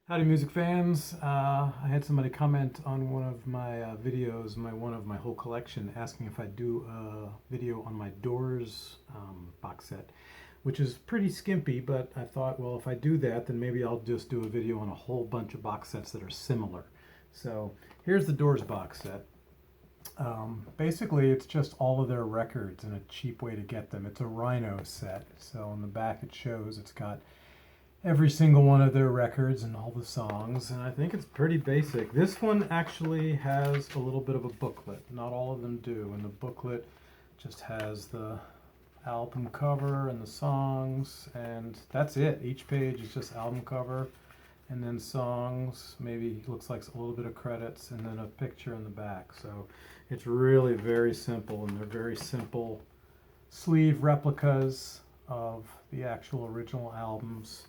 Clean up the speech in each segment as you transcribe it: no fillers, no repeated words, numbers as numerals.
Howdy, music fans. I had somebody comment on one of my videos, one of my whole collection, asking if I'd do a video on my Doors box set, which is pretty skimpy, but I thought, well, if I do that, then maybe I'll just do a video on a whole bunch of box sets that are similar. So here's the Doors box set. Basically, it's just all of their records and a cheap way to get them. It's a Rhino set, so on the back it shows it's got every single one of their records and all the songs, and I think it's pretty basic. This one actually has a little bit of a booklet. Not all of them do, and the booklet just has the album cover and the songs, and that's it. Each page is just album cover and then songs, maybe looks like a little bit of credits, and then a picture in the back. So it's really very simple, and they're very simple sleeve replicas of the actual original albums.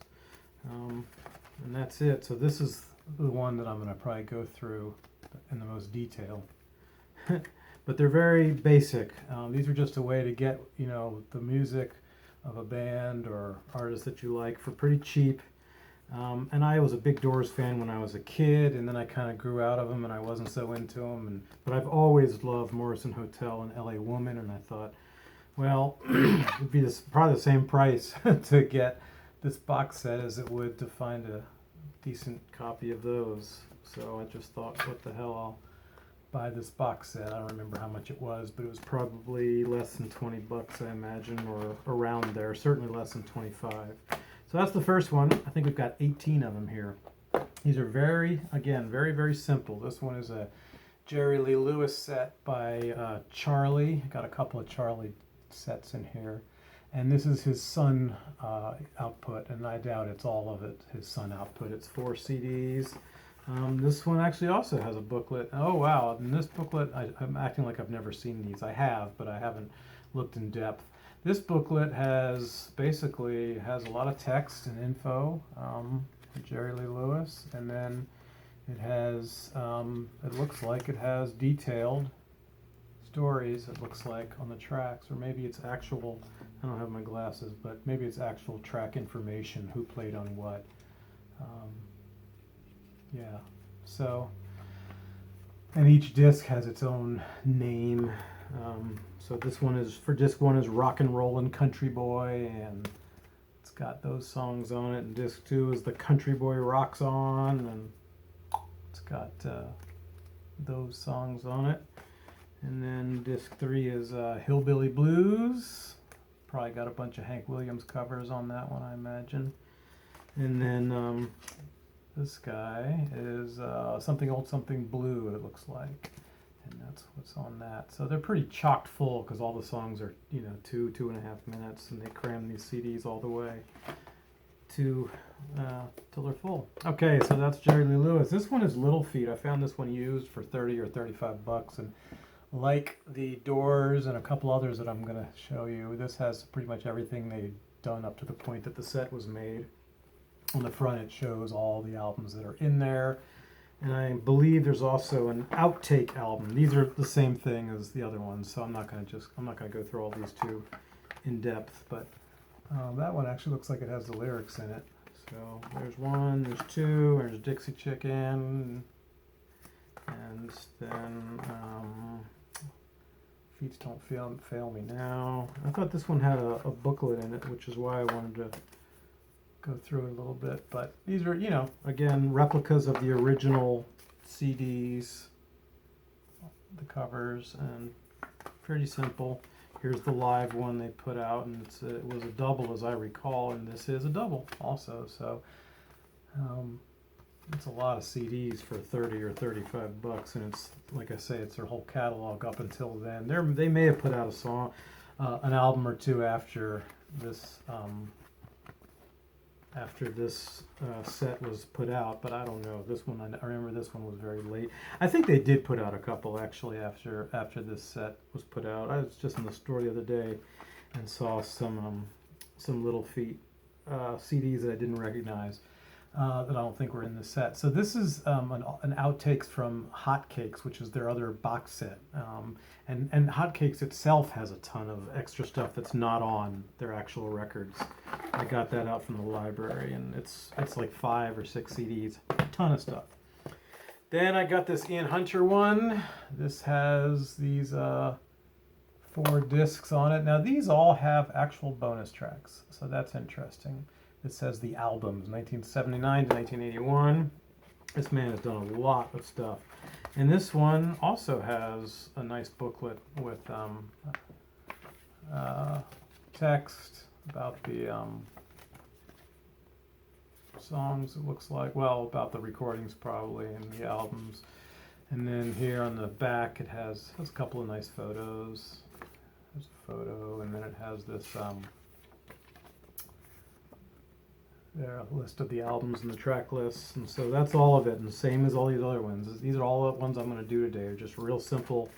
And that's it. So this is the one that I'm going to probably go through in the most detail. But they're very basic. These are just a way to get, the music of a band or artist that you like for pretty cheap. And I was a big Doors fan when I was a kid, and then I kind of grew out of them and I wasn't so into them. But I've always loved Morrison Hotel and LA Woman, and I thought, well, it'd be probably the same price to get this box set as it would to find a decent copy of those. So I just thought, what the hell, I'll buy this box set. I don't remember how much it was, but it was probably less than 20 bucks, I imagine, or around there, certainly less than 25. So that's the first one. I think we've got 18 of them here. These are very, very simple. This one is a Jerry Lee Lewis set by Charlie. Got a couple of Charlie sets in here. And this is his Sun output, and I doubt it's all of it, his Sun output. It's 4 CDs. This one actually also has a booklet. Oh, wow. In this booklet, I'm acting like I've never seen these. I have, but I haven't looked in depth. This booklet basically has a lot of text and info for Jerry Lee Lewis, and then it has, it looks like it has detailed stories, it looks like, on the tracks, or maybe it's actual, I don't have my glasses, but maybe it's actual track information, who played on what. Yeah, so, and each disc has its own name. So this one is, for disc 1 is Rock and Rollin' Country Boy, and it's got those songs on it, and disc 2 is The Country Boy Rocks On, and it's got those songs on it. And then disc 3 is Hillbilly Blues. Probably got a bunch of Hank Williams covers on that one, I imagine. And then this guy is Something Old Something Blue, it looks like. And that's what's on that. So they're pretty chocked full because all the songs are, 2.5 minutes, and they cram these CDs all the way till they're full. Okay, so that's Jerry Lee Lewis. This one is Little Feat. I found this one used for 30 or 35 bucks, and like the Doors and a couple others that I'm going to show you, this has pretty much everything they've done up to the point that the set was made. On the front it shows all the albums that are in there, and I believe there's also an outtake album. These are the same thing as the other ones, so I'm not going to go through all these too in depth, but that one actually looks like it has the lyrics in it. So there's 1, there's 2, there's Dixie Chicken, and then Feet Don't Fail Me Now. I thought this one had a booklet in it, which is why I wanted to go through it a little bit. But these are, again, replicas of the original CDs, the covers, and pretty simple. Here's the live one they put out, and it was a double, as I recall, and this is a double also. So it's a lot of CDs for 30 or 35 bucks, and it's, like I say, it's their whole catalog up until then. They may have put out a song, an album or two after this set was put out, but I don't know. This one, I remember this one was very late. I think they did put out a couple actually after this set was put out. I was just in the store the other day and saw some Little Feat CDs that I didn't recognize. that I don't think were in the set. So this is an outtakes from Hotcakes, which is their other box set. And Hotcakes itself has a ton of extra stuff that's not on their actual records. I got that out from the library, and it's like 5 or 6 CDs, a ton of stuff. Then I got this Ian Hunter one. This has these 4 discs on it. Now these all have actual bonus tracks, so that's interesting. It says the albums, 1979 to 1981. This man has done a lot of stuff. And this one also has a nice booklet with text about the songs, it looks like. Well, about the recordings probably, and the albums. And then here on the back it has a couple of nice photos. There's a photo, and then it has this there, a list of the albums and the track lists, and so that's all of it, and same as all these other ones. These are all the ones I'm going to do today. Are just real simple,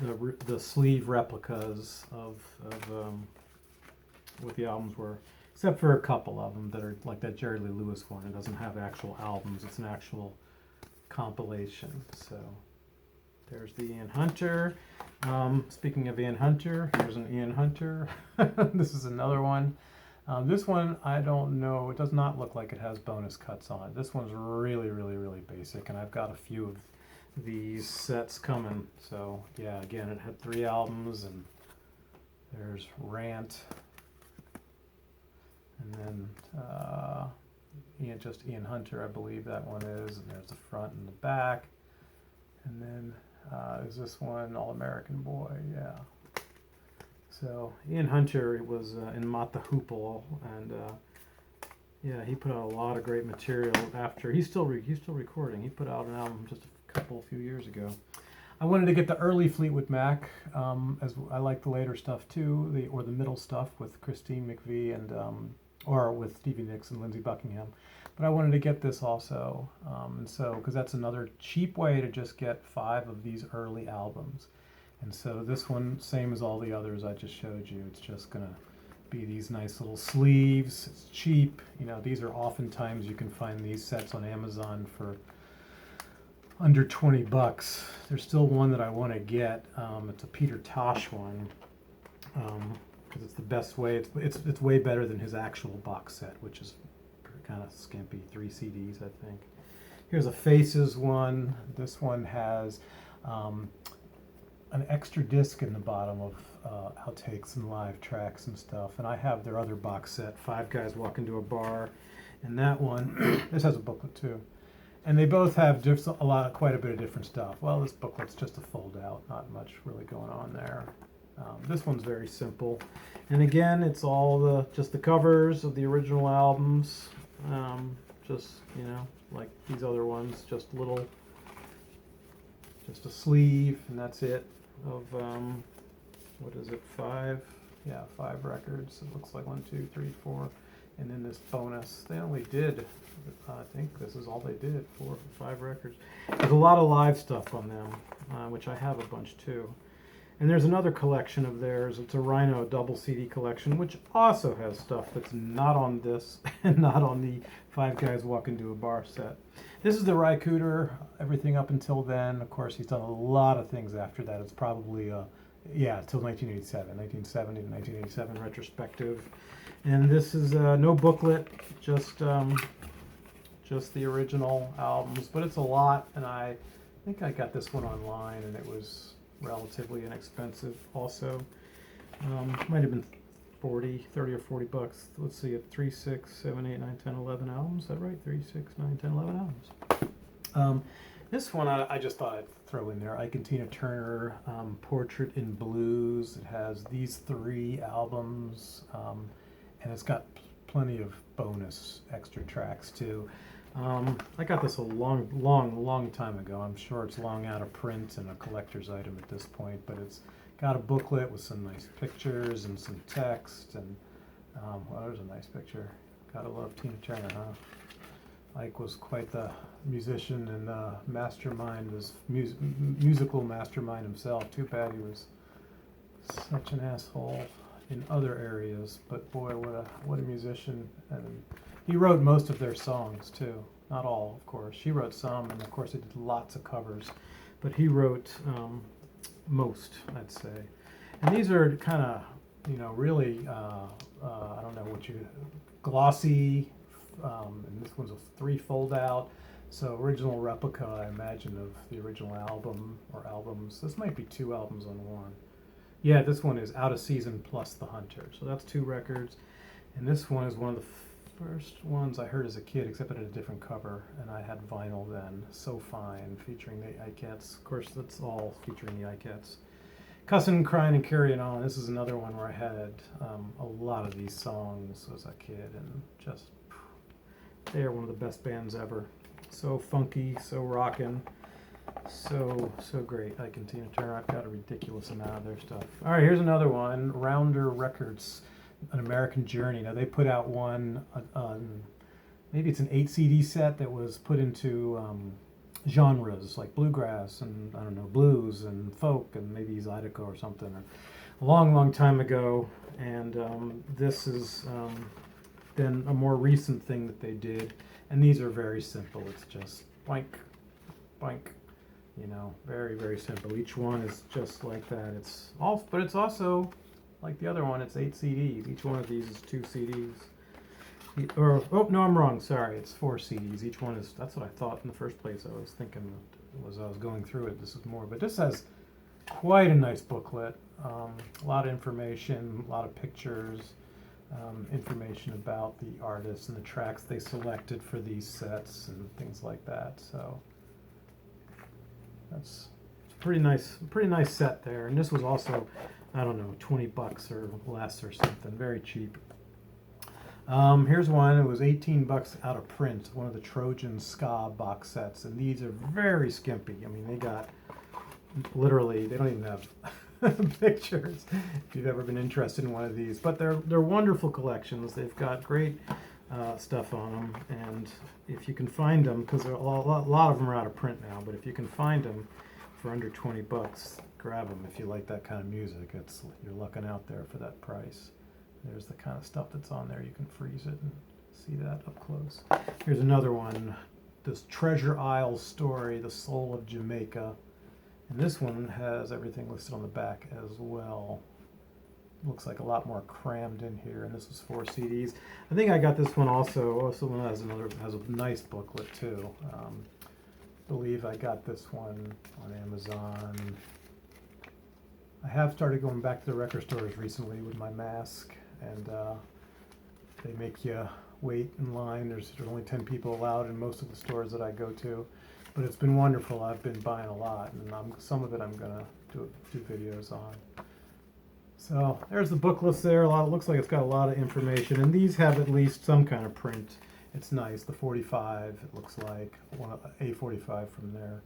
the sleeve replicas of what the albums were, except for a couple of them that are like that Jerry Lee Lewis one. It doesn't have actual albums; it's an actual compilation. So there's the Ian Hunter. Speaking of Ian Hunter, here's an Ian Hunter. This is another one. This one, I don't know, it does not look like it has bonus cuts on it. This one's really, really, really basic, and I've got a few of these sets coming. So, yeah, again, it had 3 albums, and there's Rant, and then just Ian Hunter, I believe that one is, and there's the front and the back. And then is this one, All American Boy, yeah. So Ian Hunter was in Mott The Hoople, and yeah, he put out a lot of great material after. He's still recording. He put out an album just a few years ago. I wanted to get the early Fleetwood Mac, as I like the later stuff too, the middle stuff with Christine McVie and or with Stevie Nicks and Lindsey Buckingham. But I wanted to get this also, and so because that's another cheap way to just get 5 of these early albums. And so this one, same as all the others I just showed you, it's just going to be these nice little sleeves. It's cheap. You know, these are oftentimes, you can find these sets on Amazon for under 20 bucks. There's still one that I want to get. It's a Peter Tosh one, because it's the best way. It's way better than his actual box set, which is kind of skimpy, 3 CDs, I think. Here's a Faces one. This one has an extra disc in the bottom of outtakes and live tracks and stuff, and I have their other box set, 5 Guys Walk Into a Bar, and that one, this has a booklet too, and they both have quite a bit of different stuff. Well, this booklet's just a fold out, not much really going on there. This one's very simple, and again, it's all just the covers of the original albums, just, you know, like these other ones, just a sleeve, and that's it, of what is it, 5? Yeah, 5 records. It looks like 1, 2, 3, 4, and then this bonus. They only did, I think this is all they did, 4 or 5 records. There's a lot of live stuff on them, which I have a bunch too. And there's another collection of theirs. It's a Rhino double CD collection, which also has stuff that's not on this and not on the 5 Guys Walk Into a Bar set. This is the Rycooter, everything up until then. Of course, he's done a lot of things after that. It's probably, till 1987, 1970 to 1987 retrospective. And this is no booklet, just the original albums. But it's a lot, and I think I got this one online, and it was relatively inexpensive also. Might have been 30 or 40 bucks. Let's see, 3, 6, 7, 8, 9, 10, 11 albums. Is that right? 3, 6, 9, 10, 11 albums. This one I just thought I'd throw in there. Ike Tina Turner, Portrait in Blues. It has these 3 albums, and it's got plenty of bonus extra tracks too. I got this a long time ago. I'm sure it's long out of print and a collector's item at this point, but it's got a booklet with some nice pictures and some text, and well, there's a nice picture. Gotta love Tina Turner, huh? Ike was quite the musician and mastermind, was musical mastermind himself. Too bad he was such an asshole in other areas, but boy, what a musician, and He wrote most of their songs too. Not all, of course. She wrote some, and of course he did lots of covers. But he wrote most, I'd say. And these are kind of, really, I don't know what glossy, and this one's a 3 fold out. So original replica, I imagine, of the original album or albums. This might be 2 albums on one. Yeah, this one is Out of Season plus The Hunter. So that's 2 records. And this one is one of the first ones I heard as a kid, except it had a different cover. And I had vinyl then. So Fine, featuring the Ikettes. Of course, that's all featuring the Ikettes. Cussin', Crying, and Carrying On. This is another one where I had a lot of these songs as a kid. And just, they are one of the best bands ever. So funky, so rockin', so great. Ike and Tina Turner. I've got a ridiculous amount of their stuff. All right, here's another one. Rounder Records, An American Journey. Now they put out one, maybe it's an 8 CD set that was put into genres like bluegrass and, I don't know, blues and folk and maybe Zydeco or something, a long time ago. And this is then a more recent thing that they did. And these are very simple. It's just boink, boink, very simple. Each one is just like that. But it's also like the other one. It's 8 CDs. Each one of these is 2 CDs. No, I'm wrong. Sorry, it's 4 CDs. Each one is. That's what I thought in the first place. I was thinking as I was going through it. This is more, but this has quite a nice booklet. A lot of information, a lot of pictures. Information about the artists and the tracks they selected for these sets and things like that. So it's a pretty nice set there. And this was also, I don't know, $20 or less or something, very cheap. Here's one. It was $18 out of print. One of the Trojan ska box sets, and these are very skimpy. I mean, they got literally. They don't even have pictures if you've ever been interested in one of these, but they're wonderful collections. They've got great stuff on them, and if you can find them, because a lot of them are out of print now, but if you can find them for under $20, grab them if you like that kind of music. You're lucking out there for that price. There's the kind of stuff that's on there. You can freeze it and see that up close. Here's another one, this Treasure Isle Story, The Soul of Jamaica. And this one has everything listed on the back as well. Looks like a lot more crammed in here. And this is 4 CDs. I think I got this one also. Also, one has a nice booklet too. Believe I got this one on Amazon. I have started going back to the record stores recently with my mask, and they make you wait in line. There's only 10 people allowed in most of the stores that I go to. But it's been wonderful. I've been buying a lot, and some of it I'm gonna do videos on. So there's the booklets there. It looks like it's got a lot of information, and these have at least some kind of print. It's nice. The 45, it looks like A45 from their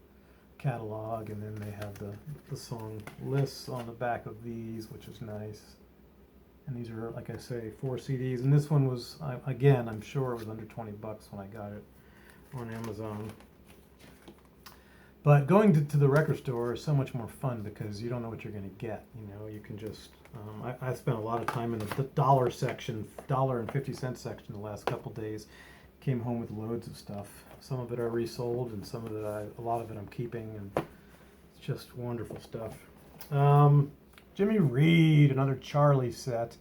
catalog, and then they have the song lists on the back of these, which is nice. And these are, like I say, 4 CDs, and this one was again, I'm sure it was under $20 when I got it on Amazon. But going to the record store is so much more fun because you don't know what you're going to get. You can just. I spent a lot of time in the dollar section, $1.50 section the last couple days. Came home with loads of stuff. Some of it I resold, and some of it a lot of it I'm keeping, and it's just wonderful stuff. Jimmy Reed, another Charlie set,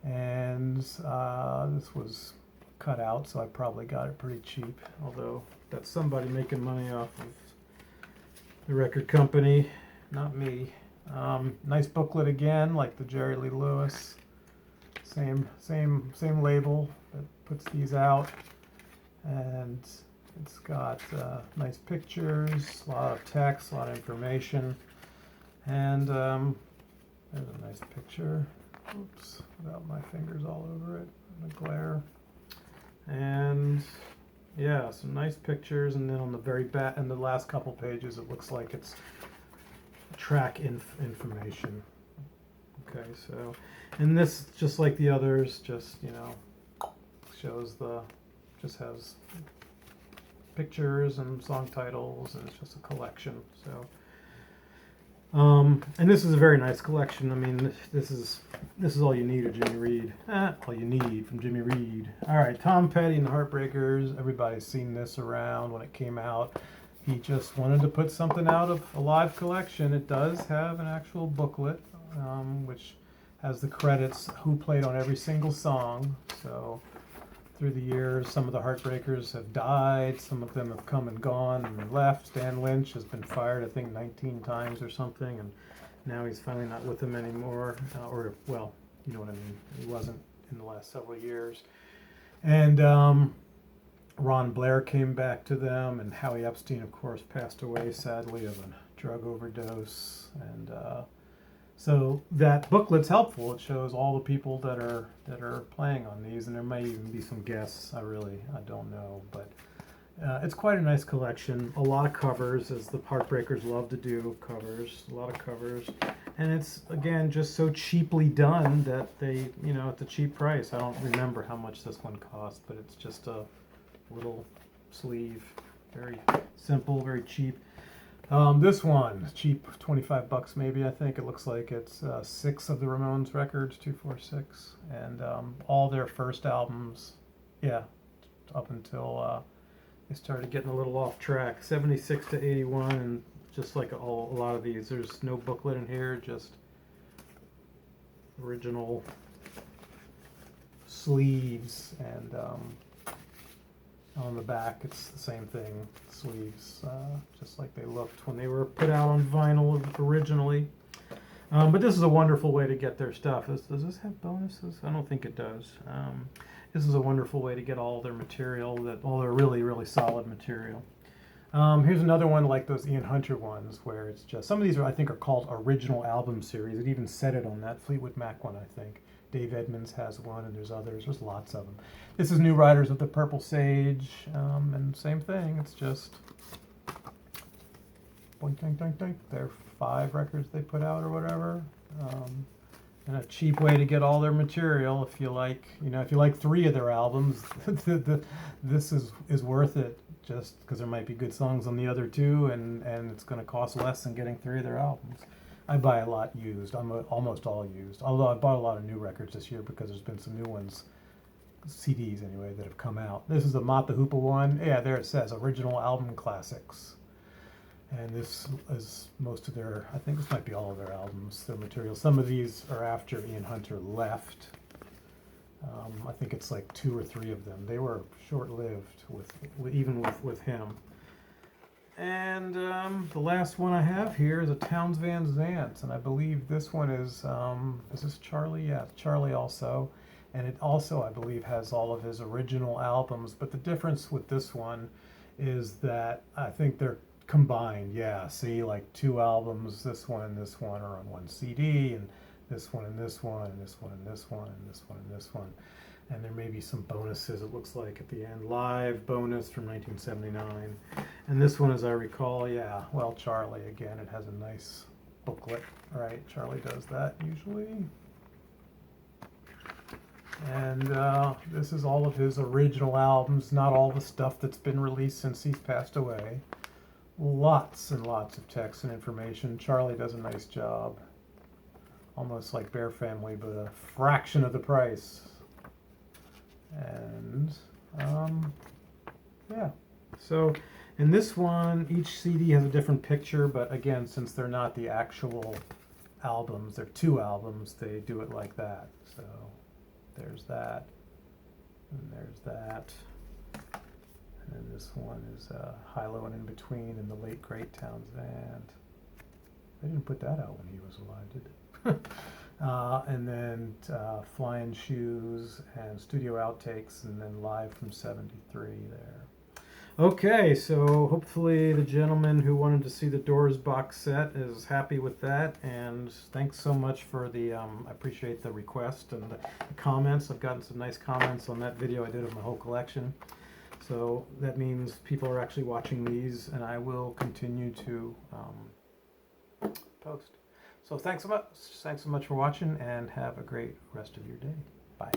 and this was cut out, so I probably got it pretty cheap. Although that's somebody making money off of the record company, not me. Nice booklet again, like the Jerry Lee Lewis. Same label that puts these out, and it's got nice pictures, a lot of text, a lot of information, and there's a nice picture. Oops, without my fingers all over it, the glare, and. Yeah, some nice pictures, and then on the very back, in the last couple pages, it looks like it's track information. Okay, so, and this, just like the others, just, just has pictures and song titles, and it's just a collection. So, And this is a very nice collection. I mean, this is all you need of Jimmy Reed. All you need from Jimmy Reed. All right, Tom Petty and the Heartbreakers. Everybody's seen this around when it came out. He just wanted to put something out of a live collection. It does have an actual booklet, which has the credits, who played on every single song. So through the years, some of the Heartbreakers have died. Some of them have come and gone and left. Stan Lynch has been fired, I think, 19 times or something, and now he's finally not with them anymore. Or, well, you know what I mean. He wasn't in the last several years. And Ron Blair came back to them, and Howie Epstein, of course, passed away sadly of a drug overdose. And so that booklet's helpful. It shows all the people that are playing on these, and there may even be some guests. I don't know, but it's quite a nice collection. A lot of covers, as the Heartbreakers love to do. Covers, a lot of covers, and it's again just so cheaply done that they, at a cheap price. I don't remember how much this one cost, but it's just a little sleeve, very simple, very cheap. This one, cheap, $25 maybe, I think. It looks like it's 6 of the Ramones records, 2, 4, 6, and all their first albums, up until they started getting a little off track, 76 to 81, and just like a lot of these, there's no booklet in here, just original sleeves, and on the back, it's the same thing, sleeves, just like they looked when they were put out on vinyl originally. But this is a wonderful way to get their stuff. Does this have bonuses? I don't think it does. This is a wonderful way to get all their material, all their really, really solid material. Here's another one like those Ian Hunter ones, where it's just, some of these I think are called original album series. It even said it on that Fleetwood Mac one, I think. Dave Edmunds has one, and there's others. There's lots of them. This is New Riders of the Purple Sage, and same thing. It's just boink, doink, doink, doink. They're 5 records they put out or whatever, and a cheap way to get all their material. If you like, if you like 3 of their albums, this is worth it, just because there might be good songs on the other 2, and it's going to cost less than getting 3 of their albums. I buy a lot used. I'm almost all used. Although I bought a lot of new records this year because there's been some new ones, CDs anyway, that have come out. This is the Mott The Hoople one. Yeah, there it says original album classics. And this is most of their, I think this might be all of their albums, their material. Some of these are after Ian Hunter left. I think it's like 2 or 3 of them. They were short-lived even with him. And the last one I have here is a Townes Van Zandt, and I believe this one is this Charlie? Yeah, Charlie also. And it also, I believe, has all of his original albums, but the difference with this one is that I think they're combined. Yeah, see, like 2 albums, this one and this one are on one CD, and this one and this one, and this one and this one, and this one and this one. And there may be some bonuses, it looks like, at the end. Live bonus from 1979. And this one, as I recall, Charlie, again, it has a nice booklet, right? Charlie does that usually. And this is all of his original albums, not all the stuff that's been released since he's passed away. Lots and lots of text and information. Charlie does a nice job. Almost like Bear Family, but a fraction of the price. And so in this one, each CD has a different picture, but again, since they're not the actual albums, they're 2 albums, they do it like that. So there's that, and there's that, and then this one is High, Low, and In Between, and the late great Townes Van. They didn't put that out when he was alive, did they? And then Flying Shoes and Studio Outtakes, and then Live from 73 there. Okay, so hopefully the gentleman who wanted to see the Doors box set is happy with that, and thanks so much for I appreciate the request and the comments. I've gotten some nice comments on that video I did of my whole collection. So that means people are actually watching these, and I will continue to post. So thanks so much for watching, and have a great rest of your day. Bye.